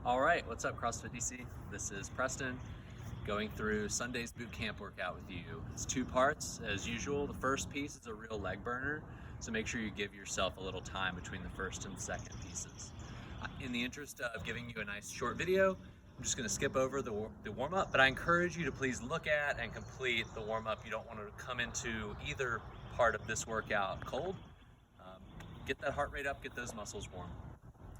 All right, what's up, CrossFit DC? This is Preston going through Sunday's boot camp workout with you. It's two parts as usual. The first piece is a real leg burner, so make sure you give yourself a little time between the first and second pieces. In the interest of giving you a nice short video, I'm just going to skip over the warm-up, but I encourage you to please look at and complete the warm-up. You don't want to come into either part of this workout cold. Get that heart rate up, get those muscles warm.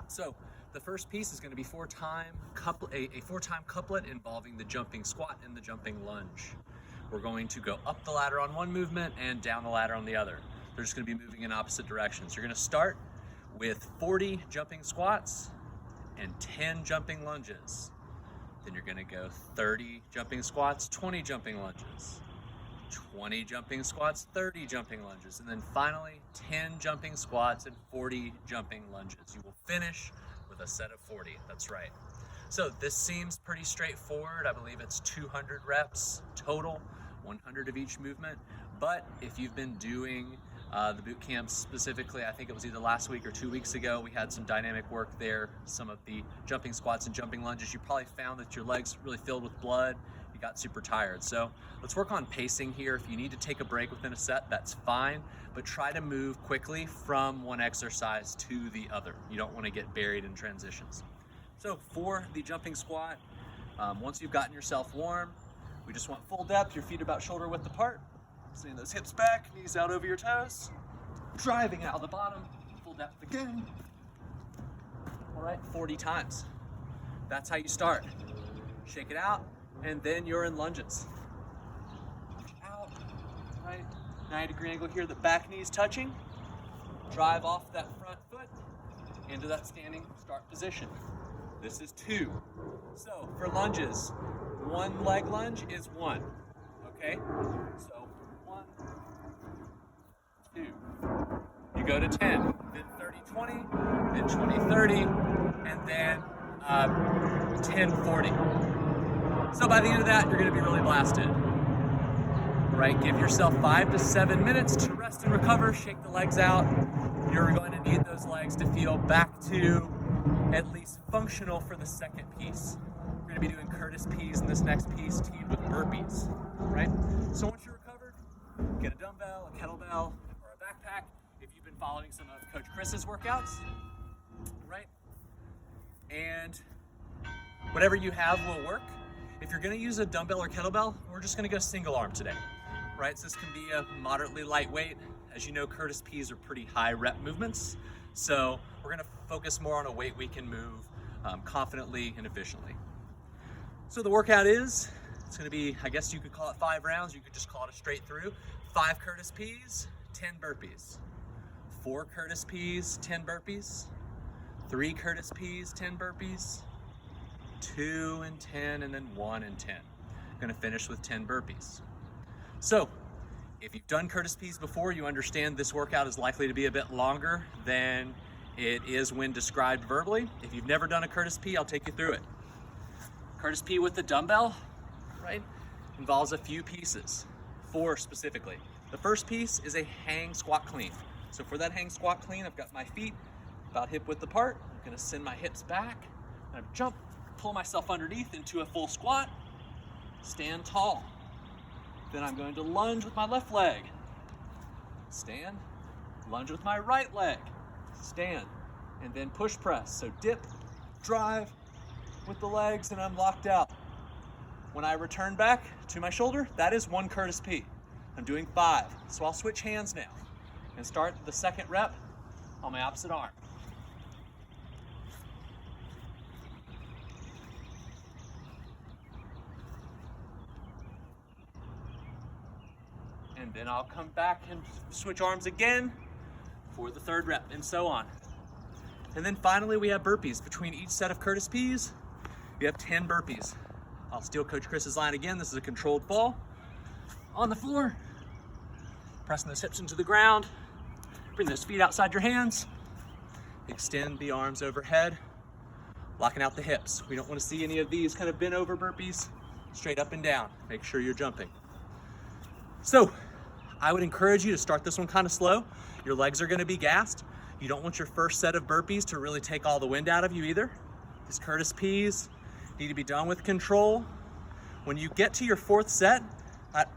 So the first piece is going to be a four-time couplet involving the jumping squat and the jumping lunge. We're going to go up the ladder on one movement and down the ladder on the other. They're just going to be moving in opposite directions. You're going to start with 40 jumping squats and 10 jumping lunges. Then you're going to go 30 jumping squats, 20 jumping lunges, 20 jumping squats, 30 jumping lunges, and then finally 10 jumping squats and 40 jumping lunges. You will finish with a set of 40. That's right. So this seems pretty straightforward. I believe it's 200 reps total, 100 of each movement. But if you've been doing the boot camp specifically, I think it was either last week or 2 weeks ago, we had some dynamic work there. Some of the jumping squats and jumping lunges, you probably found that your legs really filled with blood. You got super tired. So let's work on pacing here. If you need to take a break within a set, that's fine, but try to move quickly from one exercise to the other. You don't want to get buried in transitions. So for the jumping squat, once you've gotten yourself warm, we just want full depth, your feet about shoulder width apart, sending those hips back, knees out over your toes, driving out of the bottom, full depth again. All right, 40 times. That's how you start. Shake it out, and then you're in lunges. Out, right, 90-degree angle here, the back knee's touching. Drive off that front foot into that standing start position. This is 2. So for lunges, one leg lunge is 1, okay? So 1, 2. You go to 10, then 30-20, then 20-30, and then 10-40. So by the end of that, you're gonna be really blasted. All right, give yourself 5 to 7 minutes to rest and recover, shake the legs out. You're going to need those legs to feel back to at least functional for the second piece. We're gonna be doing Curtis P's in this next piece, teamed with burpees, right? So once you're recovered, get a dumbbell, a kettlebell, or a backpack if you've been following some of Coach Chris's workouts, right? And whatever you have will work. If you're gonna use a dumbbell or kettlebell, we're just gonna go single arm today, right? So this can be a moderately lightweight. As you know, Curtis P's are pretty high rep movements. So we're gonna focus more on a weight we can move confidently and efficiently. So the workout it's gonna be, I guess you could call it 5 rounds, you could just call it a straight through. 5 Curtis P's, 10 burpees. 4 Curtis P's, 10 burpees. 3 Curtis P's, 10 burpees. 2 and 10, and then 1 and 10. I'm gonna finish with 10 burpees. So, if you've done Curtis P's before, you understand this workout is likely to be a bit longer than it is when described verbally. If you've never done a Curtis P, I'll take you through it. Curtis P with the dumbbell, right, involves a few pieces, 4 specifically. The first piece is a hang squat clean. So for that hang squat clean, I've got my feet about hip width apart. I'm gonna send my hips back, and I jump, pull myself underneath into a full squat, stand tall. Then I'm going to lunge with my left leg, stand, lunge with my right leg, stand, and then push press. So dip, drive with the legs, and I'm locked out. When I return back to my shoulder, that is 1 Curtis P. I'm doing 5. So I'll switch hands now and start the second rep on my opposite arm. And then I'll come back and switch arms again for the 3rd rep, and so on. And then finally we have burpees. Between each set of Curtis P's, you have 10 burpees. I'll steal Coach Chris's line again. This is a controlled fall. On the floor, pressing those hips into the ground, bring those feet outside your hands, extend the arms overhead, locking out the hips. We don't want to see any of these kind of bent over burpees, straight up and down. Make sure you're jumping. So I would encourage you to start this one kind of slow. Your legs are going to be gassed. You don't want your first set of burpees to really take all the wind out of you either. These Curtis P's need to be done with control. When you get to your fourth set,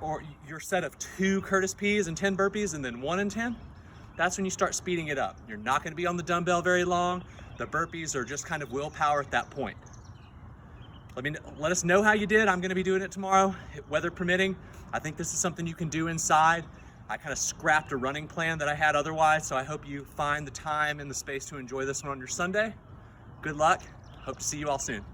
or your set of 2 Curtis P's and 10 burpees and then 1 and 10, that's when you start speeding it up. You're not gonna be on the dumbbell very long. The burpees are just kind of willpower at that point. Let us know how you did. I'm gonna be doing it tomorrow, weather permitting. I think this is something you can do inside. I kind of scrapped a running plan that I had otherwise, so I hope you find the time and the space to enjoy this one on your Sunday. Good luck. Hope to see you all soon.